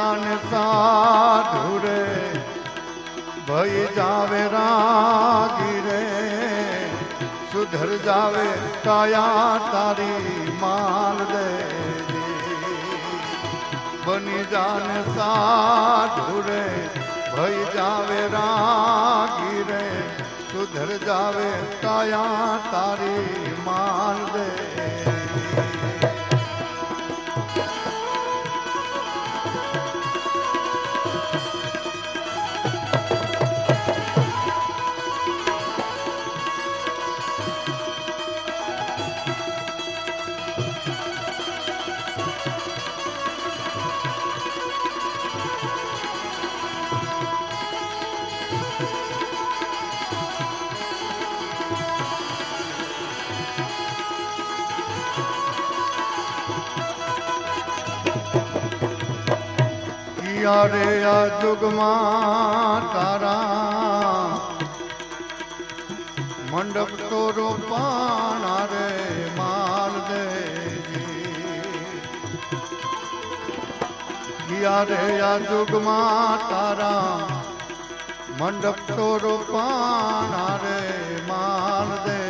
जाने साधु रे भई जावे रागी रे सुधर जावे काया तारी मान दे बनी जाने साधु रे भई जावे रागी रे सुधर जावे काया तारी मान दे रे आ जुगमा तारा मंडप तो रोपाना रे माल दे किया रे आ जुगमा तारा मंडप तो रोपाना रे माल दे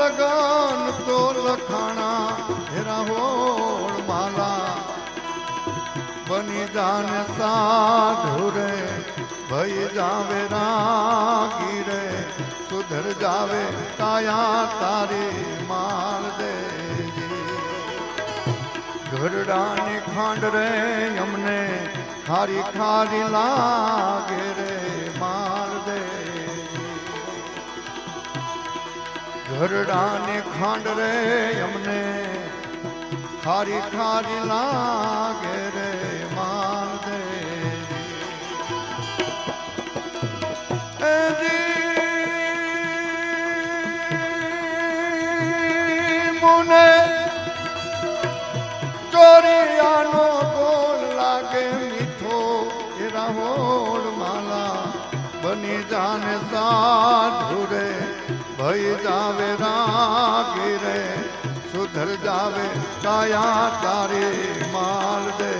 लगान तो लखाना हेरा होड़ माला बनी जान साधु रे भई जावे रागी रे सुधर जावे काया तारी माल दे घरडानी खांड रे हमने खारी खारी लागे रे माल दे घरडाने खांड रे हमने खारी खारी लागे रे मान दे मुने चोरियानो गोल लागे मीठो एरा होड़ माला बनी जाने साधु रे भई जावे रागी रे सुधर जावे काया तारी माल दे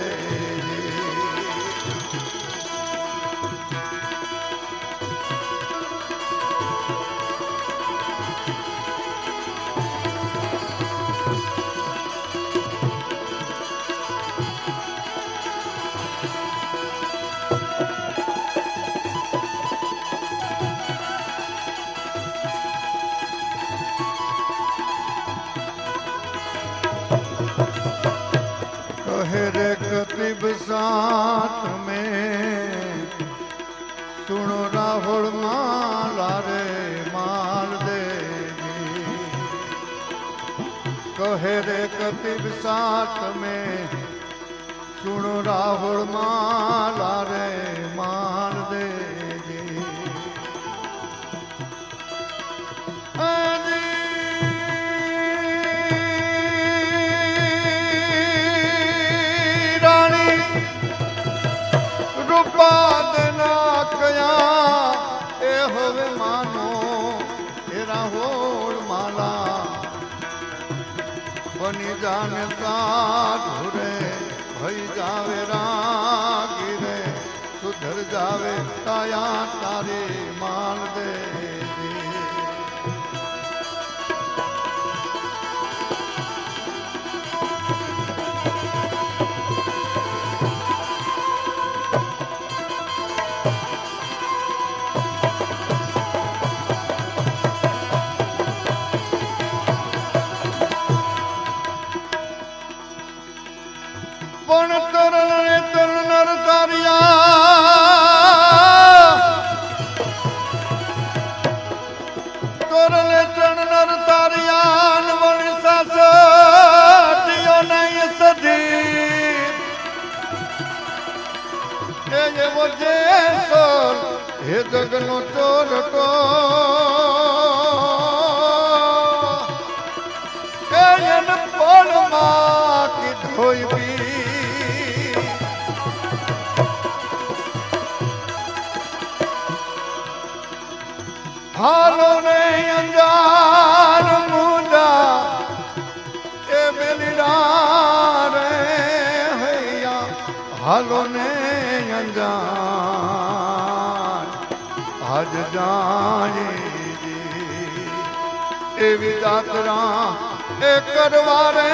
रे कतिब साथ में सुनो राहुल माला रे माल दे कहे रे कतिब साथ में सुनो राहुल माला रे माल दे रूपादना कया ए होवे मानो तेरा होड़ माला बनी जाने साधु रे भई जावे रागी रे सुधर जावे काया तारी मान दे हे जगनो चोरटो કોઈ બી હાલો ને અંજાર મુંડા એ બેલીડા રે હૈયા હાલો ને અંજાર આજ જાય એવી જાત્રા એ કરવા રે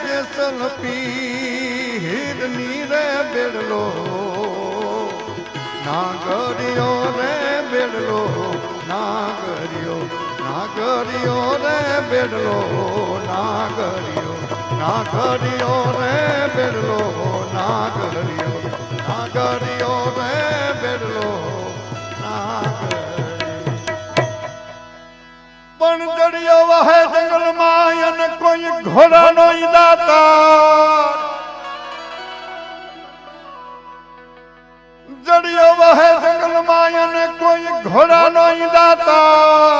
બેસલ પીરની રે બેડલો નાગરિયો રે બેડલો નાગરિયો નાગરિયો રે બેડલો નાગરિયો નાગરિયો રે બેડલો નાગરિયો નાગરિયો રે બેડલો પણ જડિયો વહે જંગલમાં અને કોઈ ઘોડાનો દાતા જડિયો વહે જંગલમાં અને કોઈ ઘોડાનો દાતા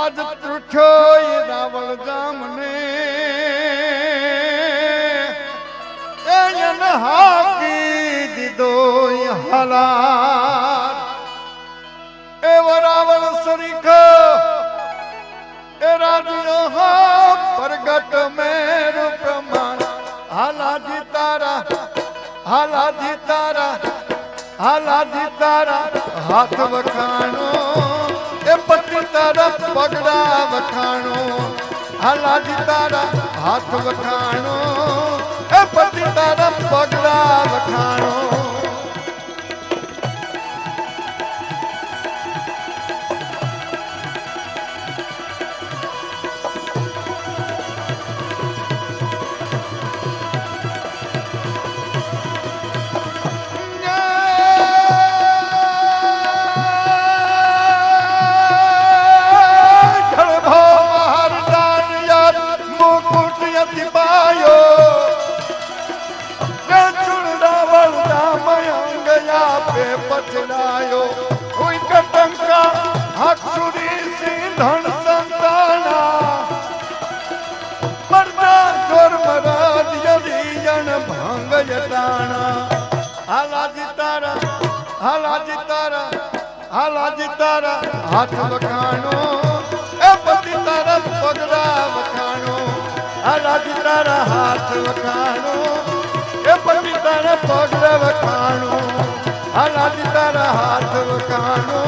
આજ તૃઠ્યો રાવળ જામને એને હાકી દીધો હાલાર એવો રાવણ સરીખ એ રાજ્યો હા પ્રગટ મેર પ્રમાણ હાલાજી તારા હાલાજી તારા હાલાજી તારા હાથ વખાણો એ પતિ તારા પગડા વખાણો હાલાજી તારા હાથ વખાણો એ પતિ તારા પગડા વખાણો પછડાયો કોઈ કટંકા હાથુરી સિંધણ સંતાના પરદા જોર મરાજ યદિયણ ભંગ જટાણા હાલાજી તારા હાલાજી તારા હાલાજી તારા હાથ વખાણો એ પતિ તારા પગડા વખાણો હાલાજી તારા હાથ વખાણો એ પતિ તારા પગડા વખાણો હાલાજી તારા હાથ વખાણો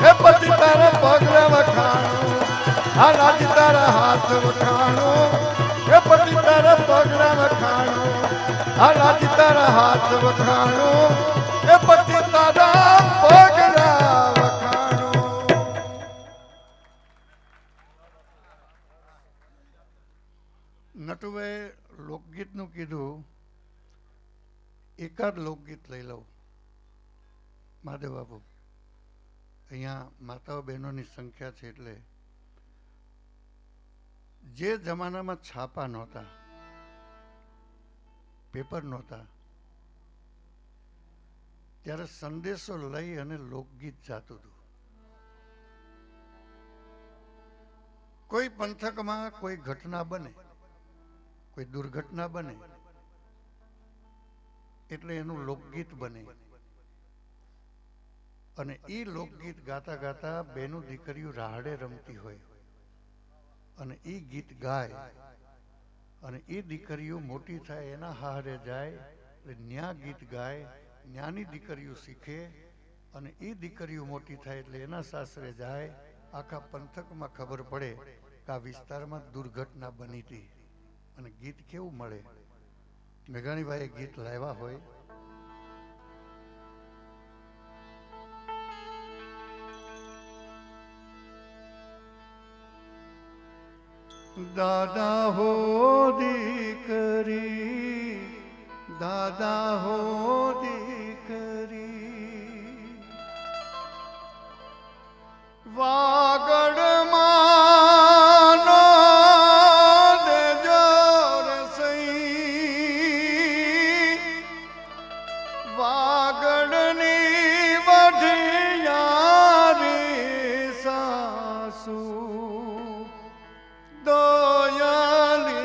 હે પતિ તારા પગલા વખાણો હાલાજી તારા હાથ વખાણો હે પતિ તારા પગલા વખાણો હાલાજી તારા હાથ વખાણો હે પતિ તારા પગલા વખાણો. નટુભાઈ લોકગીતનું કીધું એકાદ લોકગીત લઈ લઉં. મહાદેવ બાપુ અહીંયા માતાઓ બહેનોની સંખ્યા છે એટલે જે જમાનામાં છાપા નહોતા પેપર નહોતા ત્યારે સંદેશો લઈ અને લોકગીત જાતું હતું. કોઈ પંથકમાં કોઈ ઘટના બને કોઈ દુર્ઘટના બને એટલે એનું લોકગીત બને અને એ લોકગીત ગાતા ગાતા બેનું દીકરીઓ રાહડે રમતી હોય અને એ ગીત ગાય અને એ દીકરીઓ મોટી થાય એના હારે જાય એટલે ન્યા ગીત ગાય ન્યાની દીકરીઓ શીખે અને એ દીકરીઓ મોટી થાય એટલે એના સાસરે જાય. આખા પંથકમાં ખબર પડે કે આ વિસ્તારમાં દુર્ઘટના બની હતી અને ગીત કેવું મળે. મેઘાણીભાઈએ ગીત લાવ્યા હોય. દાદા હો દીકરી દાદા હો દીકરી વાગડ દેજો રસઈ વાગડની વઢિયારી સાસુ દયાલી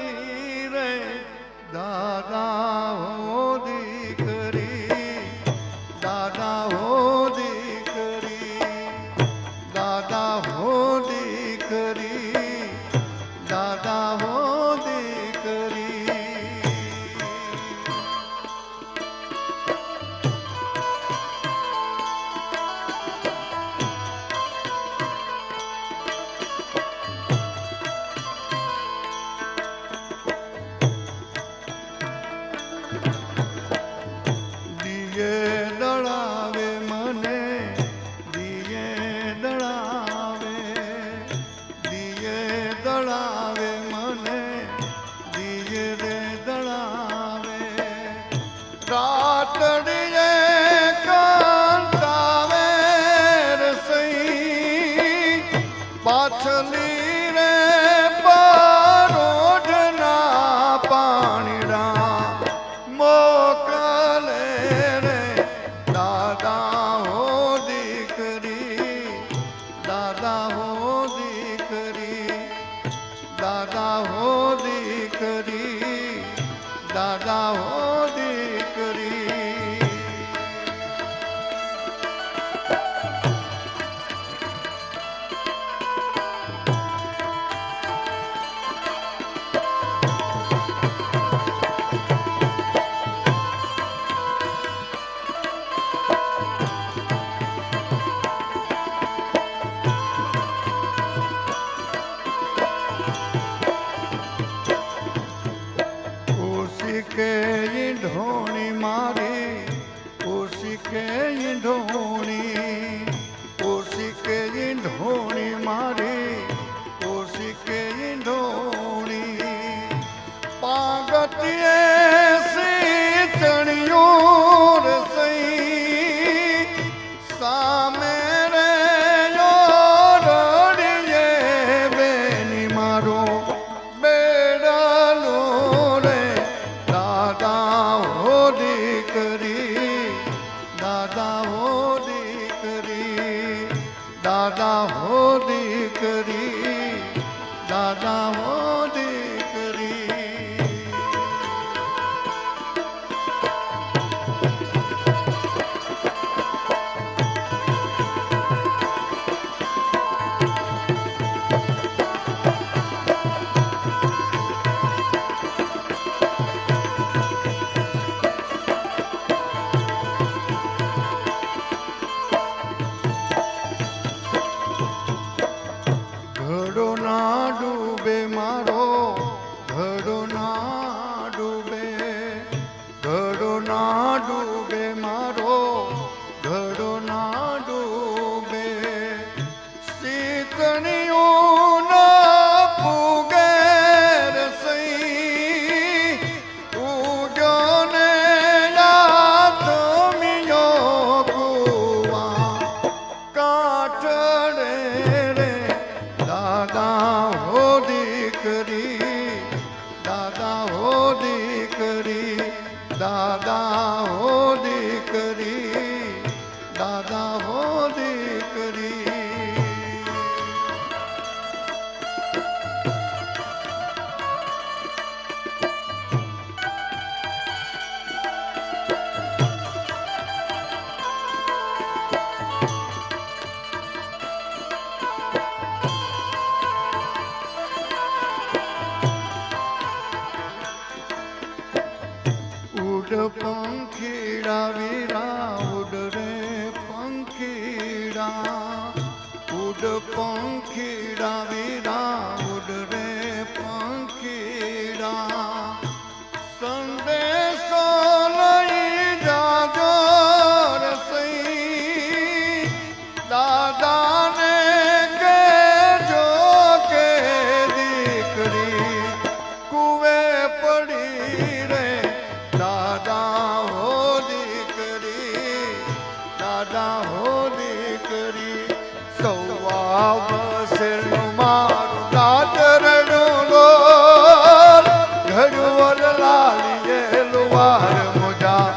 ઓશિકે ઈંધોણી મારી ઓશિકે ઈંધોણી ઓશિકે ઈંધોણી મારી ઓશિકે ઈંધોણી પાગતીએ સી ચણિયો રસઈ સામે રે રડીએ બેની મારો બેડાલો રે દાદા હો દીકરી દાદા હો દીકરી દાદા હો દીકરી દાદા હો દીકરી ઘડો ના ડૂબે મારો ઘડો ના ડૂબે ઘડો ના ડૂબે મારો ઘડો ના ડૂબે શીતળીઓ ના ફૂગે રસઈ ઉગ્યો ને યાથમિયો કુવા કાઠડે રે દાદા હો દીકરી દાદા હો દીકરી દાદા હો દીકરી દાદા હો દીકરી ઉડ પંખીડા વીરા ઉડ રે પંખીડા ઉડ પંખીડા વીરા ઉડ રે પંખીડા સંદેશો લઈ જાજો રસઈ દાદાને કહેજો કે દીકરી કુવે પડી રે દાદા હો દીકરી દાદા હો દીકરી સૌવા વસેલું મારું દાદરનું લોલ ઘડવલ લાલીએ લુવાર મુજા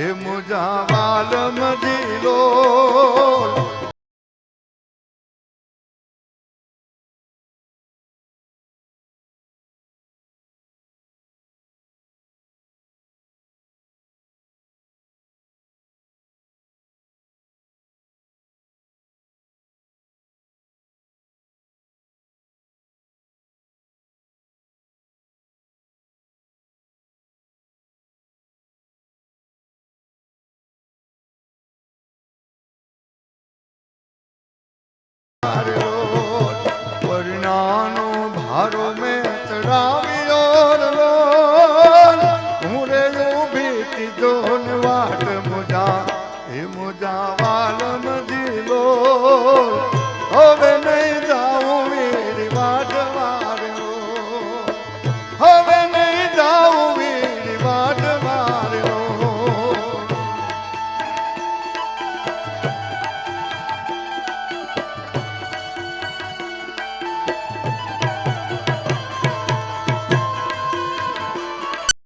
એ મુજા વાલ મજીલો પરિણાનો ભારો મેં